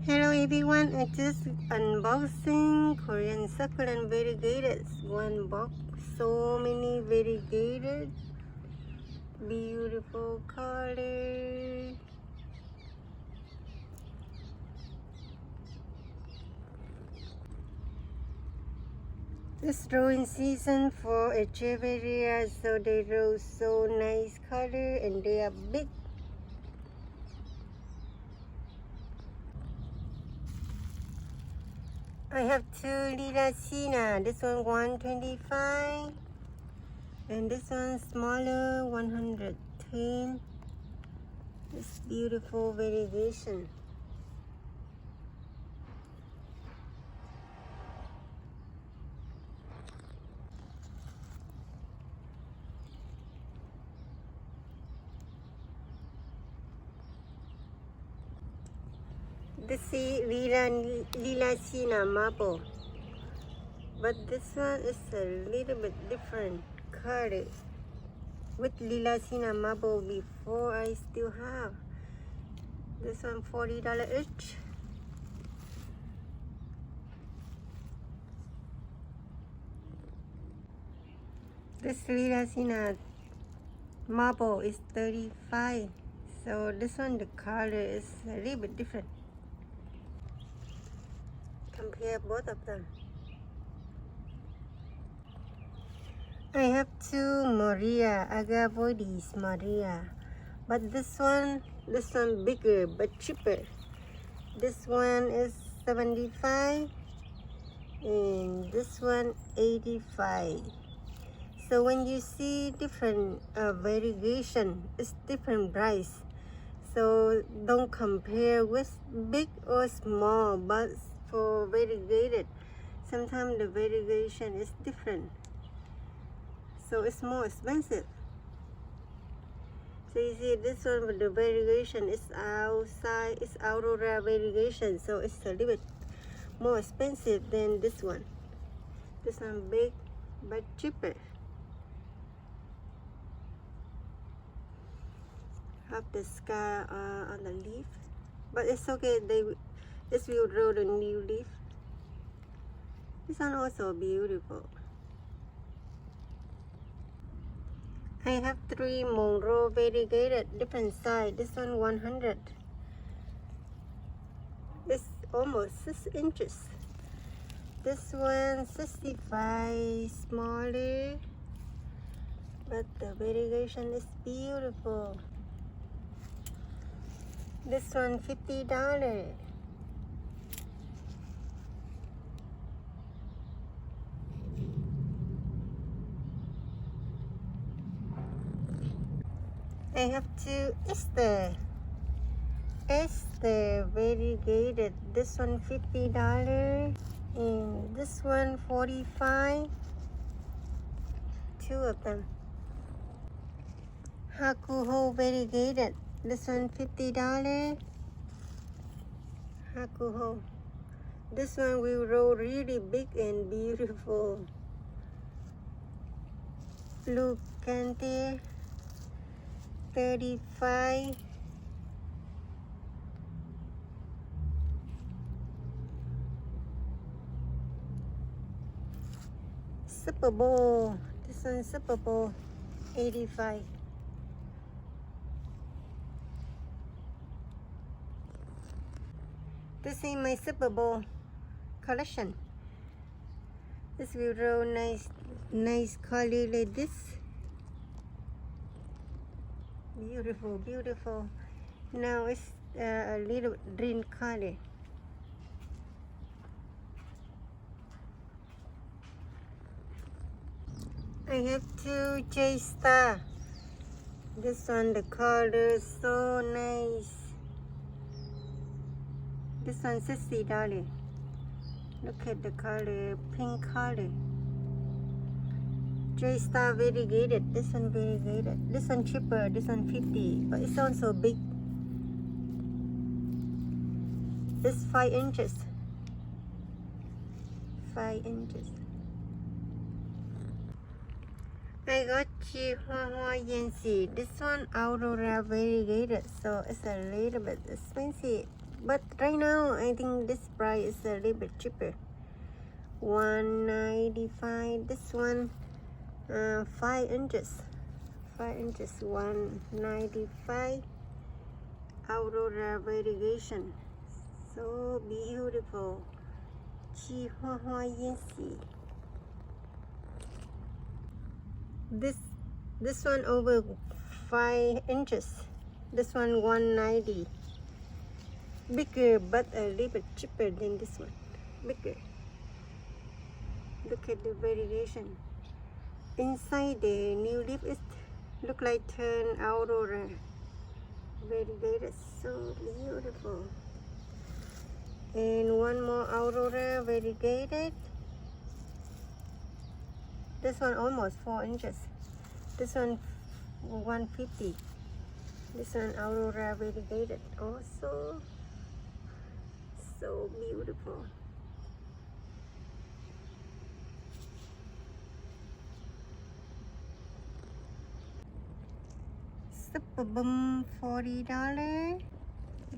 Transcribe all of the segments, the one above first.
Hello everyone, I just unboxing Korean succulent variegated. One box, so many variegated, beautiful color. It's growing season for Echeveria, so they grow so nice color and they are big. I have two Lilacina. This one 125 and this one smaller 110. This beautiful variegation. This is Lilacina marble, but this one is a little bit different color. With Lilacina marble before, I still have this one $40 each. This Lilacina marble is 35, so this one the color is a little bit different. Compare both of them. I have two Maria Agavoides Maria, but this one bigger but cheaper. This one is 75 and this one 85. So when you see different variegation, it's different price. So don't compare with big or small, but for variegated, sometimes the variegation is different, so it's more expensive. So you see this one with the variegation is outside, it's Aurora variegation, so it's a little bit more expensive than this one. This one big but cheaper. Have the scar on the leaf, but it's okay, this will grow the new leaf. This one also beautiful. I have three Monroe variegated, different size. This one 100. It's almost 6 inches. This one 65, smaller, but the variegation is beautiful. This one $50. I have two Esther variegated. This one $50 and this one 45. Two of them. Hakuho variegated. This one $50. Hakuho. This one will grow really big and beautiful. Blue Cante 35. Super Bowl. This one Super Bowl 85. This is my Super Bowl collection. This will grow nice color like this. Beautiful, beautiful. Now it's a little green color. I have two J-Star. This one, the color is so nice. This one $60. Look at the color, pink color. J-Star variegated. This one variegated. This one cheaper. This one 50, but it's also big. It's 5 inches. 5 inches. I got you Hua Yanxi. This one Aurora variegated, so it's a little bit expensive. But right now, I think this price is a little bit cheaper. 195. This one, 5 inches. 5 inches, 195. Aurora variegation. So beautiful. Chi Hoa Hoa Yin Si. This one over 5 inches. This one 190. Bigger, but a little bit cheaper than this one. Bigger. Look at the variegation. Inside the new leaf is look like turn Aurora variegated. So beautiful. And one more Aurora variegated. This one almost 4 inches. This one 150. This one Aurora variegated. Also so beautiful. Super Boom, $40.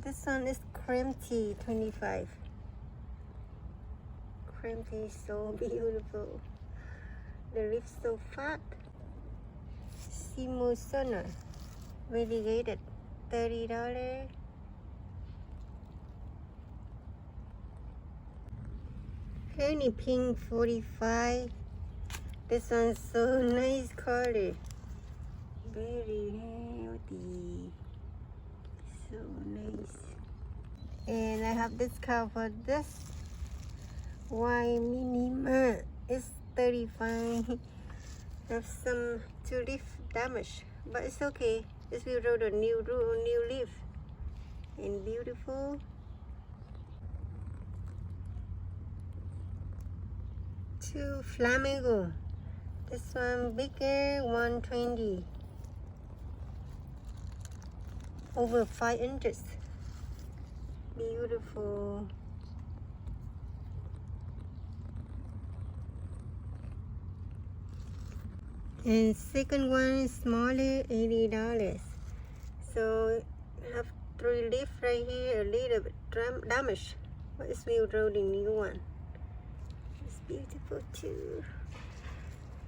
This one is cream tea, 25. Cream tea, so beautiful. The leaf so fat. Simusona, variegated, $30. Honey pink, 45. This one's so nice color. Very healthy. So nice. And I have discount for this. Why minima is 35. Have some two-leaf damage, but it's okay. This will grow the new leaf. And beautiful. Two flamingo. This one bigger, 120. Over 5 inches. Beautiful. And second one is smaller, $80. So have 3 leaf right here, a little bit damaged, but it's will grow the new one. It's beautiful too.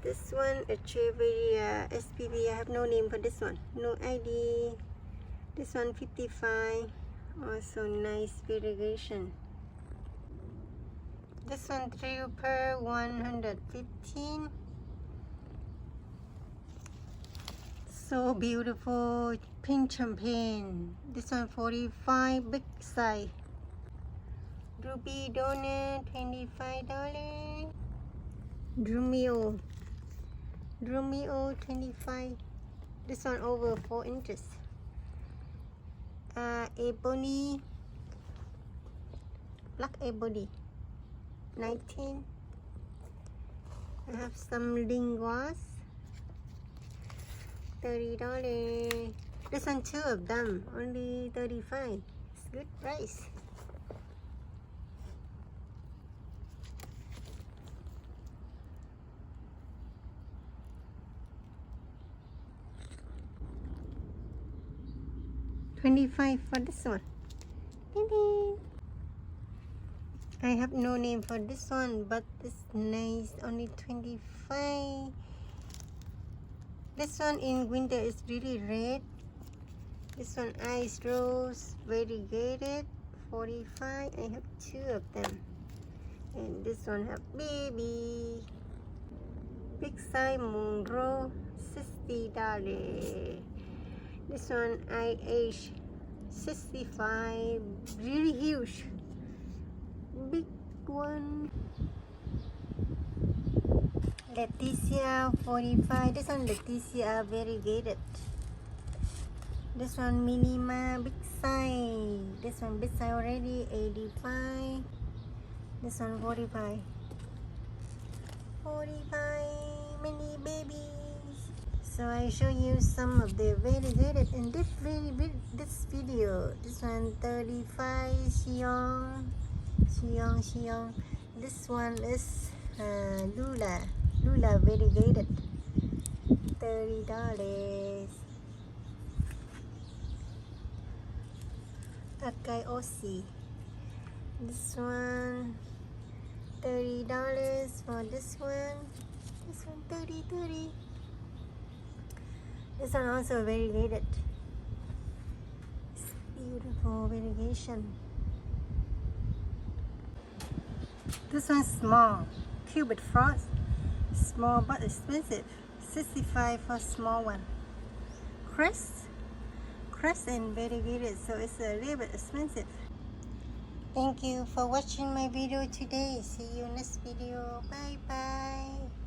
This one, a Echeveria SPV. I have no name for this one, no ID. This one 55. Also nice variegation. This one Trooper 115. So beautiful. Pink champagne. This one 45, big size. Ruby donut, $25. Drumeo, 25. This one over 4 inches. Ebony, black ebony, 19. I have some linguas, $30. This one, 2 of them, only 35. It's good price. $25 for this one. Ding ding. I have no name for this one, but it's nice. Only 25. This one in winter is really red. This one ice rose variegated, 45. I have 2 of them. And this one have baby. Big size Monroe, $60. This one IH 65, really huge, big one. Leticia 45. This one Leticia variegated. This one Minima, big size. This one big size already, 85. This one 45. 45 mini babies. So I show you some of the variegated in this video. This one 35, Xiong. This one is Lula variegated, $30. Takai Osi. This one $30 for this one. This one $30. This one also variegated. It's beautiful variegation. This one's small, cubed frost. Small but expensive. $65 for small one. Crest and variegated, so it's a little bit expensive. Thank you for watching my video today. See you next video. Bye bye.